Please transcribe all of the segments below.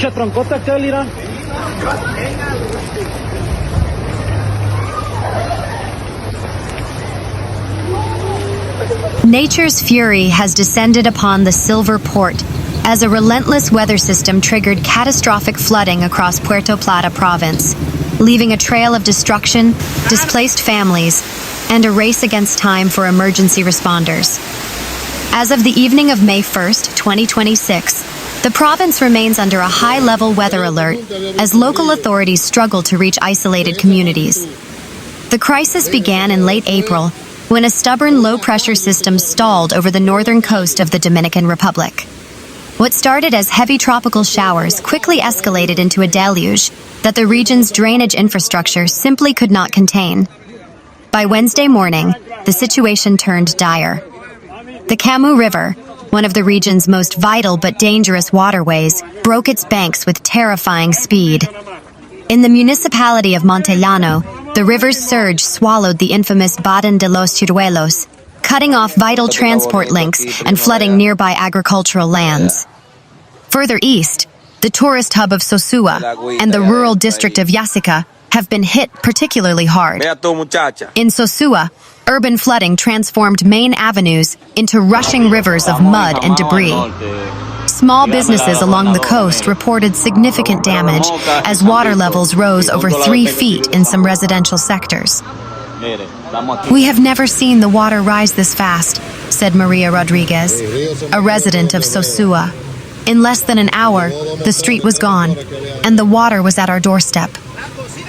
Pinche troncote aquel, irá. Nature's fury has descended upon the Silver Port as a relentless weather system triggered catastrophic flooding across Puerto Plata province, leaving a trail of destruction, displaced families, and a race against time for emergency responders. As of the evening of May 1st, 2026, the province remains under a high-level weather alert as local authorities struggle to reach isolated communities. The crisis began in late April when a stubborn low-pressure system stalled over the northern coast of the Dominican Republic. What started as heavy tropical showers quickly escalated into a deluge that the region's drainage infrastructure simply could not contain. By Wednesday morning, the situation turned dire. The Camú River, one of the region's most vital but dangerous waterways, broke its banks with terrifying speed. In the municipality of Montellano, the river's surge swallowed the infamous Baden de Los Ciruelos, cutting off vital transport links and flooding nearby agricultural lands. Further east, the tourist hub of Sosúa and the rural district of Yásica have been hit particularly hard. In Sosúa, urban flooding transformed main avenues into rushing rivers of mud and debris. Small businesses along the coast reported significant damage as water levels rose over 3 feet in some residential sectors. "We have never seen the water rise this fast," said María Rodríguez, a resident of Sosúa. "In less than an hour, the street was gone, and the water was at our doorstep.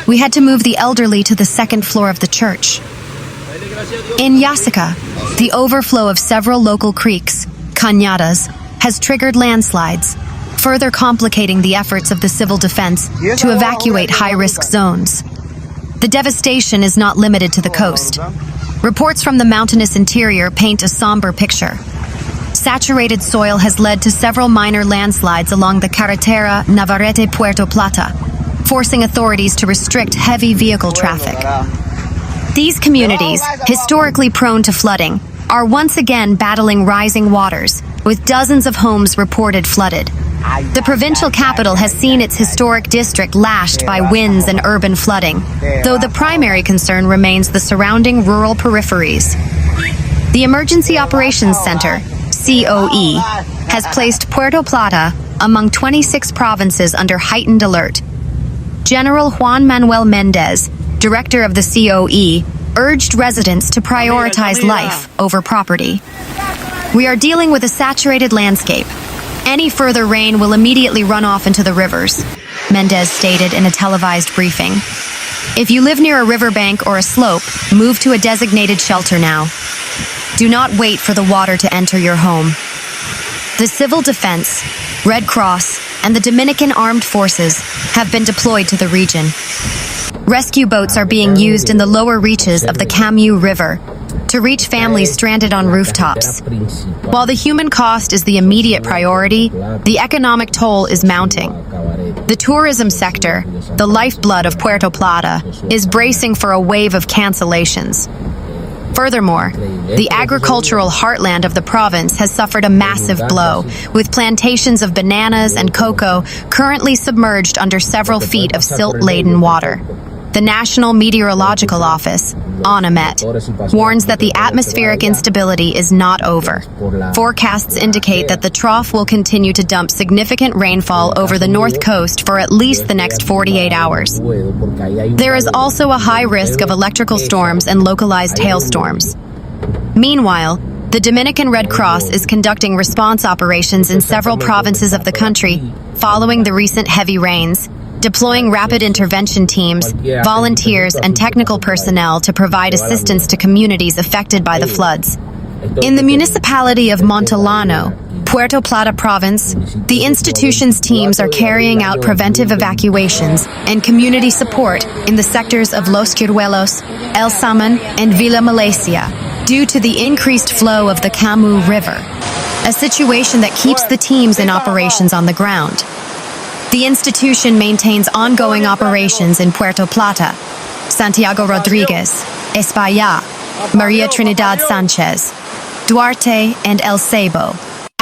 We had to move the elderly to the second floor of the church." In Yásica, the overflow of several local creeks, cañadas, has triggered landslides, further complicating the efforts of the civil defense to evacuate high-risk zones. The devastation is not limited to the coast. Reports from the mountainous interior paint a somber picture. Saturated soil has led to several minor landslides along the Carretera Navarrete-Puerto Plata, forcing authorities to restrict heavy vehicle traffic. These communities, historically prone to flooding, are once again battling rising waters, with dozens of homes reported flooded. The provincial capital has seen its historic district lashed by winds and urban flooding, though the primary concern remains the surrounding rural peripheries. The Emergency Operations Center, COE, has placed Puerto Plata among 26 provinces under heightened alert. General Juan Manuel Méndez, director of the COE, urged residents to prioritize life over property. "We are dealing with a saturated landscape. Any further rain will immediately run off into the rivers," Méndez stated in a televised briefing. "If you live near a riverbank or a slope, move to a designated shelter now. Do not wait for the water to enter your home." The Civil Defense, Red Cross, and the Dominican Armed Forces have been deployed to the region. Rescue boats are being used in the lower reaches of the Camú River to reach families stranded on rooftops. While the human cost is the immediate priority, the economic toll is mounting. The tourism sector, the lifeblood of Puerto Plata, is bracing for a wave of cancellations. Furthermore, the agricultural heartland of the province has suffered a massive blow, with plantations of bananas and cocoa currently submerged under several feet of silt-laden water. The National Meteorological Office, ONAMET, warns that the atmospheric instability is not over. Forecasts indicate that the trough will continue to dump significant rainfall over the north coast for at least the next 48 hours. There is also a high risk of electrical storms and localized hailstorms. Meanwhile, the Dominican Red Cross is conducting response operations in several provinces of the country following the recent heavy rains, deploying rapid intervention teams, volunteers, and technical personnel to provide assistance to communities affected by the floods. In the municipality of Montellano, Puerto Plata province, the institution's teams are carrying out preventive evacuations and community support in the sectors of Los Ciruelos, El Saman, and Villa Melesia due to the increased flow of the Camú River, a situation that keeps the teams in operations on the ground. The institution maintains ongoing operations in Puerto Plata, Santiago Rodríguez, Espaillat, María Trinidad Sánchez, Duarte and El Seibo,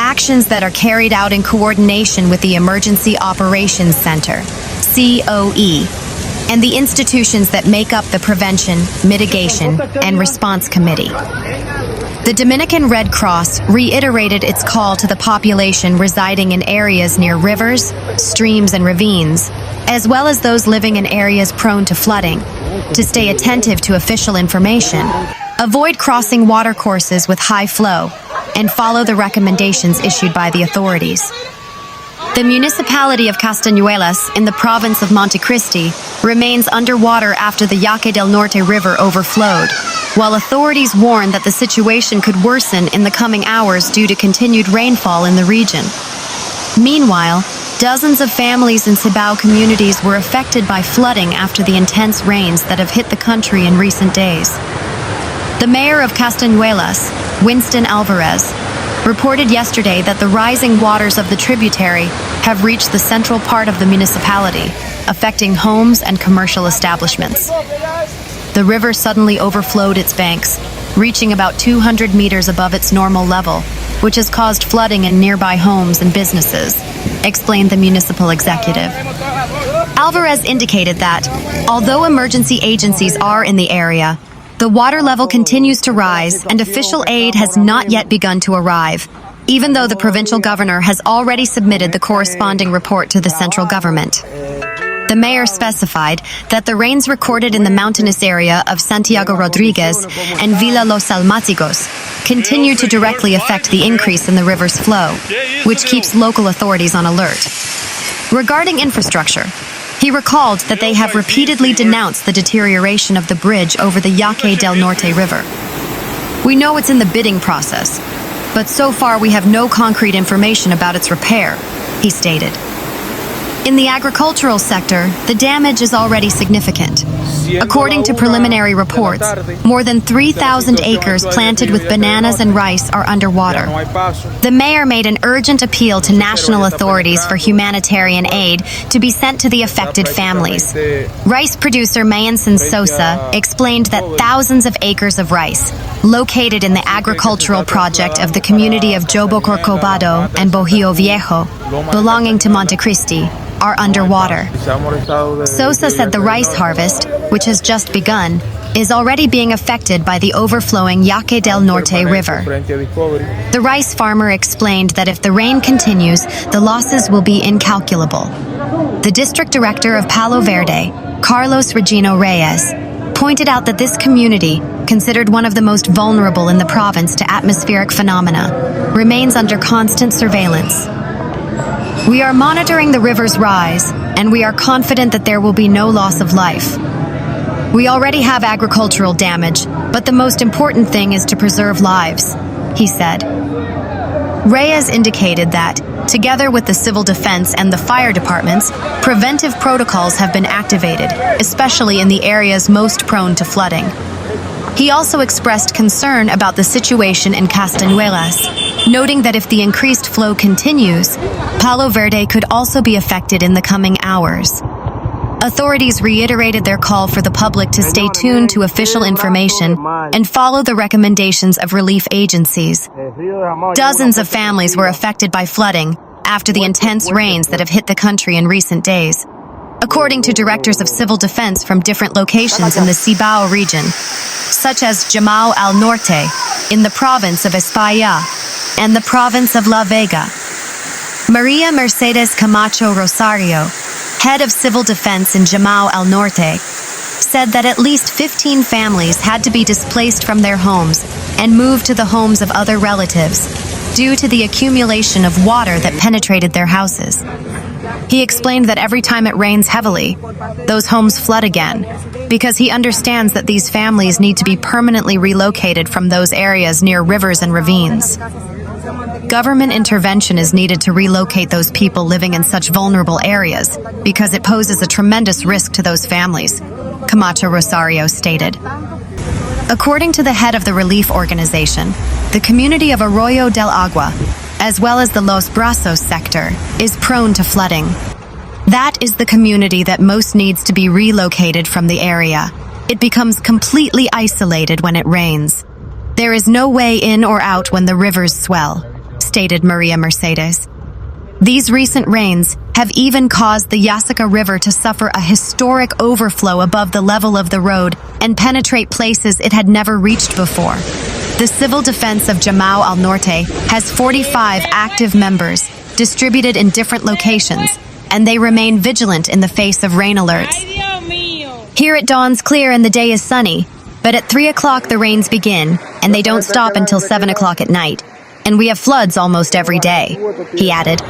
actions that are carried out in coordination with the Emergency Operations Center, COE, and the institutions that make up the Prevention, Mitigation, and Response Committee. The Dominican Red Cross reiterated its call to the population residing in areas near rivers, streams, and ravines, as well as those living in areas prone to flooding, to stay attentive to official information, avoid crossing watercourses with high flow, and follow the recommendations issued by the authorities. The municipality of Castañuelas in the province of Montecristi remains underwater after the Yaque del Norte River overflowed, while authorities warn that the situation could worsen in the coming hours due to continued rainfall in the region. Meanwhile, dozens of families in Cibao communities were affected by flooding after the intense rains that have hit the country in recent days. The mayor of Castañuelas, Winston Álvarez, reported yesterday that the rising waters of the tributary have reached the central part of the municipality, affecting homes and commercial establishments. The river suddenly overflowed its banks, reaching about 200 meters above its normal level, which has caused flooding in nearby homes and businesses, explained the municipal executive. Álvarez indicated that, although emergency agencies are in the area, the water level continues to rise and official aid has not yet begun to arrive, even though the provincial governor has already submitted the corresponding report to the central government. The mayor specified that the rains recorded in the mountainous area of Santiago Rodríguez and Villa Los Almácigos continue to directly affect the increase in the river's flow, which keeps local authorities on alert. Regarding infrastructure, he recalled that they have repeatedly denounced the deterioration of the bridge over the Yaque del Norte River. We know it's in the bidding process, but so far we have no concrete information about its repair, he stated. In the agricultural sector, the damage is already significant. According to preliminary reports, more than 3,000 acres planted with bananas and rice are underwater. The mayor made an urgent appeal to national authorities for humanitarian aid to be sent to the affected families. Rice producer Mayanson Sosa explained that thousands of acres of rice, located in the agricultural project of the community of Jobo Corcovado and Bohío Viejo, belonging to Montecristi, are underwater. Sosa said the rice harvest, which has just begun, is already being affected by the overflowing Yaque del Norte River. The rice farmer explained that if the rain continues, the losses will be incalculable. The district director of Palo Verde, Carlos Regino Reyes, pointed out that this community, considered one of the most vulnerable in the province to atmospheric phenomena, remains under constant surveillance. We are monitoring the river's rise, and we are confident that there will be no loss of life. We already have agricultural damage, but the most important thing is to preserve lives, he said. Reyes indicated that, together with the civil defense and the fire departments, preventive protocols have been activated, especially in the areas most prone to flooding. He also expressed concern about the situation in Castañuelas, noting that if the increased flow continues, Palo Verde could also be affected in the coming hours. Authorities reiterated their call for the public to stay tuned to official information and follow the recommendations of relief agencies. Dozens of families were affected by flooding after the intense rains that have hit the country in recent days, according to directors of civil defense from different locations in the Cibao region, such as Jamao al Norte, in the province of Espaillat, and the province of La Vega. Maria Mercedes Camacho Rosario, head of civil defense in Jamao al Norte, said that at least 15 families had to be displaced from their homes and moved to the homes of other relatives due to the accumulation of water that penetrated their houses. He explained that every time it rains heavily, those homes flood again, because he understands that these families need to be permanently relocated from those areas near rivers and ravines. Government intervention is needed to relocate those people living in such vulnerable areas because it poses a tremendous risk to those families, Camacho Rosario stated. According to the head of the relief organization, the community of Arroyo del Agua, as well as the Los Brazos sector, is prone to flooding. That is the community that most needs to be relocated from the area. It becomes completely isolated when it rains. There is no way in or out when the rivers swell, stated Maria Mercedes. These recent rains have even caused the Yásica River to suffer a historic overflow above the level of the road and penetrate places it had never reached before. The Civil Defense of Jamao al Norte has 45 active members distributed in different locations, and they remain vigilant in the face of rain alerts. Here it dawns clear and the day is sunny, but at 3 o'clock the rains begin, and they don't stop until 7 o'clock at night. And we have floods almost every day, he added.